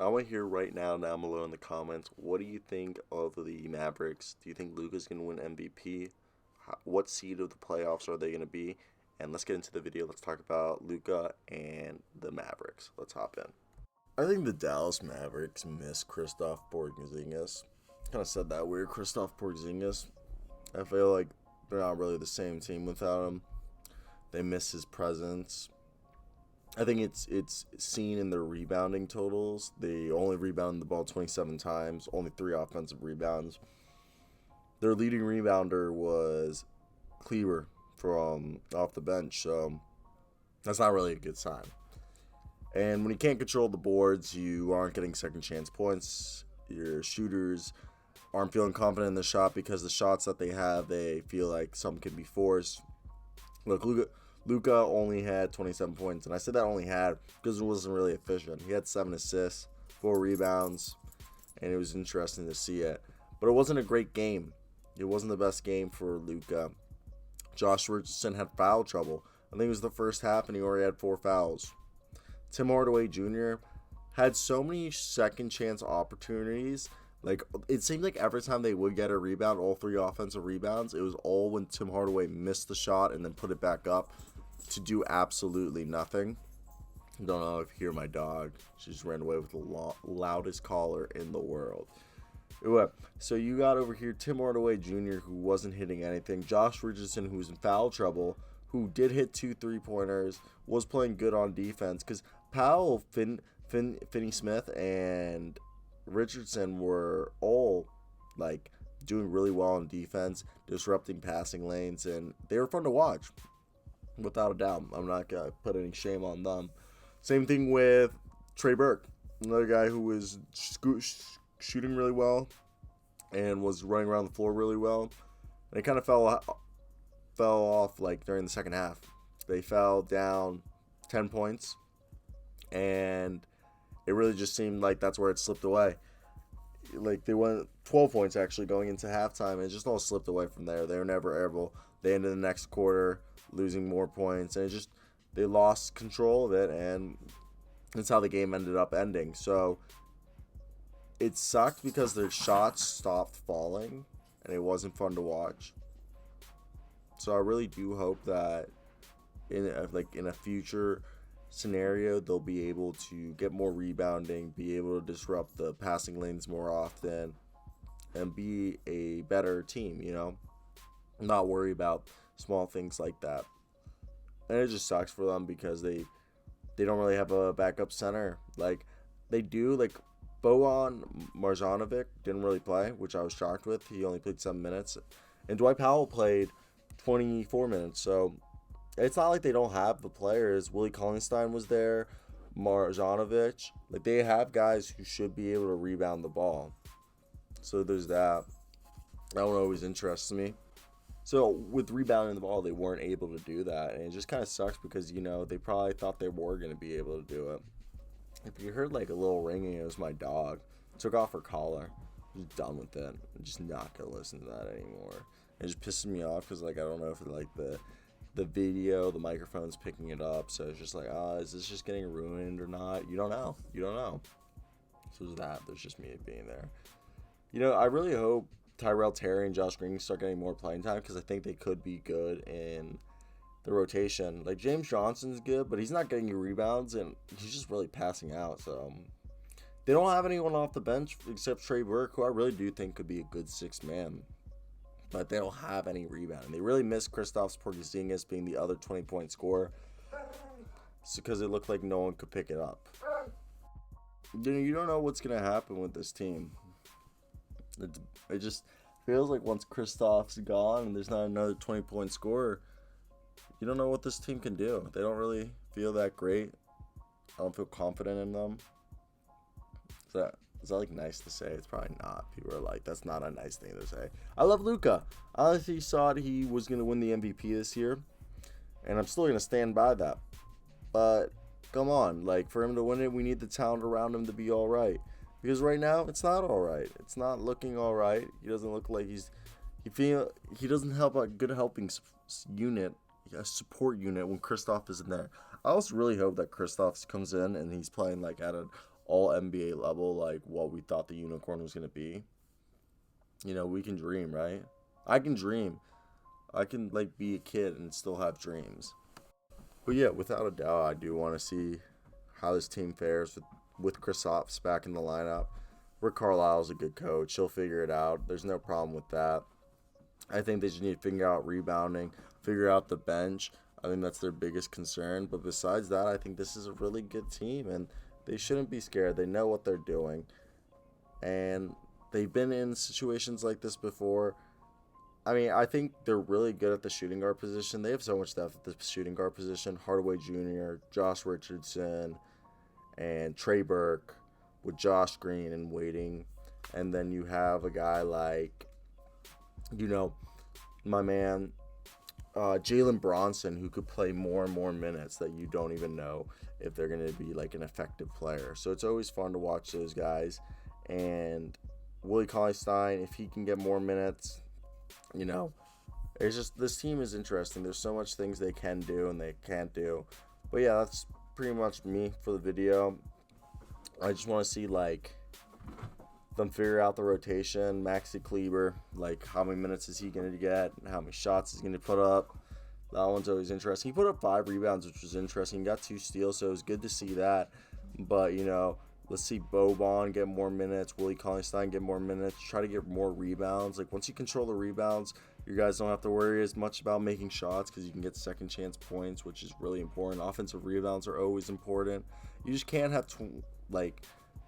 I want to hear right now down below in the comments, what do you think of the Mavericks? Do you think Luka's going to win MVP? What seed of the playoffs are they going to be? And let's get into the video. Let's talk about Luka and the Mavericks. Let's hop in. I think the Dallas Mavericks miss Kristaps Porzingis. Kind of said that weird. Kristaps Porzingis. I feel like they're not really the same team without him. They miss his presence. I think it's seen in their rebounding totals. They only rebounded the ball 27 times, only 3 offensive rebounds. Their leading rebounder was Kleber from off the bench, so that's not really a good sign. And when you can't control the boards, you aren't getting second chance points. Your shooters aren't feeling confident in the shot because the shots that they have, they feel like some can be forced. Look, Luka only had 27 points, and I said that only had because it wasn't really efficient. He had 7 assists, 4 rebounds, and it was interesting to see it. But it wasn't a great game. It wasn't the best game for Luka. Josh Richardson had foul trouble. I think it was the first half, and he already had 4 fouls. Tim Hardaway Jr. had so many second chance opportunities. Like, it seemed like every time they would get a rebound, all 3 offensive rebounds, it was all when Tim Hardaway missed the shot and then put it back up to do absolutely nothing. I don't know if you hear my dog. She just ran away with the loudest caller in the world. Anyway, so you got over here Tim Hardaway Jr., who wasn't hitting anything. Josh Richardson, who was in foul trouble, who did hit 2 3-pointers, was playing good on defense. Because Powell, Finney Smith, and Richardson were all like doing really well on defense, disrupting passing lanes, and they were fun to watch, without a doubt. I'm not gonna put any shame on them. Same thing with Trey Burke, another guy who was shooting really well and was running around the floor really well, and it kind of fell off like during the second half. They fell down 10 points, and it really just seemed like that's where it slipped away. Like, they went 12 points actually going into halftime, and it just all slipped away from there. They were never able. They ended the next quarter losing more points, and they lost control of it, and that's how the game ended up ending. So it sucked because their shots stopped falling, and it wasn't fun to watch. So I really do hope that in a future scenario, they'll be able to get more rebounding, be able to disrupt the passing lanes more often, and be a better team, not worry about small things like that. And it just sucks for them because they don't really have a backup center. Like, they do. Like, Bojan Marjanovic didn't really play, which I was shocked with. He only played 7 minutes, and Dwight Powell played 24 minutes. So it's not like they don't have the players. Willie Cauley-Stein was there, Marjanovic. Like, they have guys who should be able to rebound the ball. So there's that. That one always interests me. So with rebounding the ball, they weren't able to do that, and it just kind of sucks because they probably thought they were going to be able to do it. If you heard like a little ringing, it was my dog. Took off her collar. I'm just done with it. I'm just not gonna listen to that anymore. It just pisses me off because I don't know if the video, the microphone's picking it up. So it's just like, is this just getting ruined or not? You don't know. So there's that. There's just me being there. I really hope Tyrell Terry and Josh Green start getting more playing time because I think they could be good in the rotation. Like, James Johnson's good, but he's not getting you rebounds, and he's just really passing out. So they don't have anyone off the bench except Trey Burke, who I really do think could be a good 6th man. But they don't have any rebounding. They really miss Kristaps Porzingis being the other 20-point scorer because it looked like no one could pick it up. You don't know what's going to happen with this team. It just feels like once Kristaps gone and there's not another 20-point scorer, you don't know what this team can do. They don't really feel that great. I don't feel confident in them. Is that like nice to say? It's probably not. People are like, that's not a nice thing to say. I love Luka. I honestly thought he was going to win the MVP this year, and I'm still going to stand by that. But come on, like, for him to win it, we need the talent around him to be all right. Because right now, it's not all right. It's not looking all right. He doesn't look like he doesn't help a good helping unit, a support unit when Kristaps isn't there. I also really hope that Kristaps comes in and he's playing like at an all NBA level, like what we thought the unicorn was going to be. You know, we can dream, right? I can dream. I can like be a kid and still have dreams. But yeah, without a doubt, I do want to see how this team fares with Kristaps back in the lineup. Rick Carlisle's a good coach. He'll figure it out. There's no problem with that. I think they just need to figure out rebounding, figure out the bench. I think that's their biggest concern. But besides that, I think this is a really good team, and they shouldn't be scared. They know what they're doing, and they've been in situations like this before. I mean, I think they're really good at the shooting guard position. They have so much depth at the shooting guard position. Hardaway Jr., Josh Richardson, and Trey Burke with Josh Green and waiting. And then you have a guy like, you know, my man Jalen Bronson, who could play more and more minutes that you don't even know if they're going to be like an effective player. So it's always fun to watch those guys. And Willie Cauley-Stein, if he can get more minutes, you know, it's just, this team is interesting. There's so much things they can do and they can't do. But yeah, that's pretty much me for the video. I just want to see like them figure out the rotation. Maxi Kleber, like how many minutes is he going to get and how many shots he's going to put up. That one's always interesting. He put up 5 rebounds, which was interesting. He got 2 steals, so it was good to see that. But, you know, let's see Boban get more minutes, Willie Cauley-Stein get more minutes, try to get more rebounds. Like, once you control the rebounds, you guys don't have to worry as much about making shots because you can get second chance points, which is really important. Offensive rebounds are always important. You just can't have,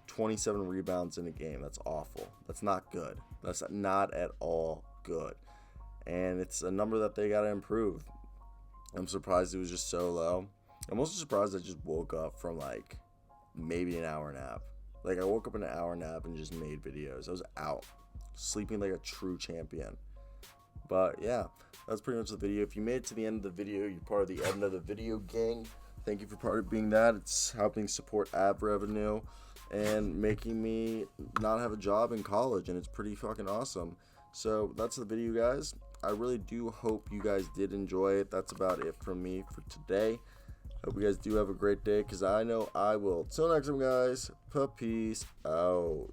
27 rebounds in a game. That's awful. That's not good. That's not at all good. And it's a number that they got to improve. I'm surprised it was just so low. I'm also surprised I just woke up from like maybe an hour nap. Like I woke up in an hour nap and just made videos. I was out, sleeping like a true champion. But yeah, that's pretty much the video. If you made it to the end of the video, you're part of the end of the video gang. Thank you for part of being that. It's helping support ad revenue and making me not have a job in college, and it's pretty fucking awesome. So that's the video, guys. I really do hope you guys did enjoy it. That's about it from me for today. Hope you guys do have a great day, because I know I will. Till next time, guys. Peace out.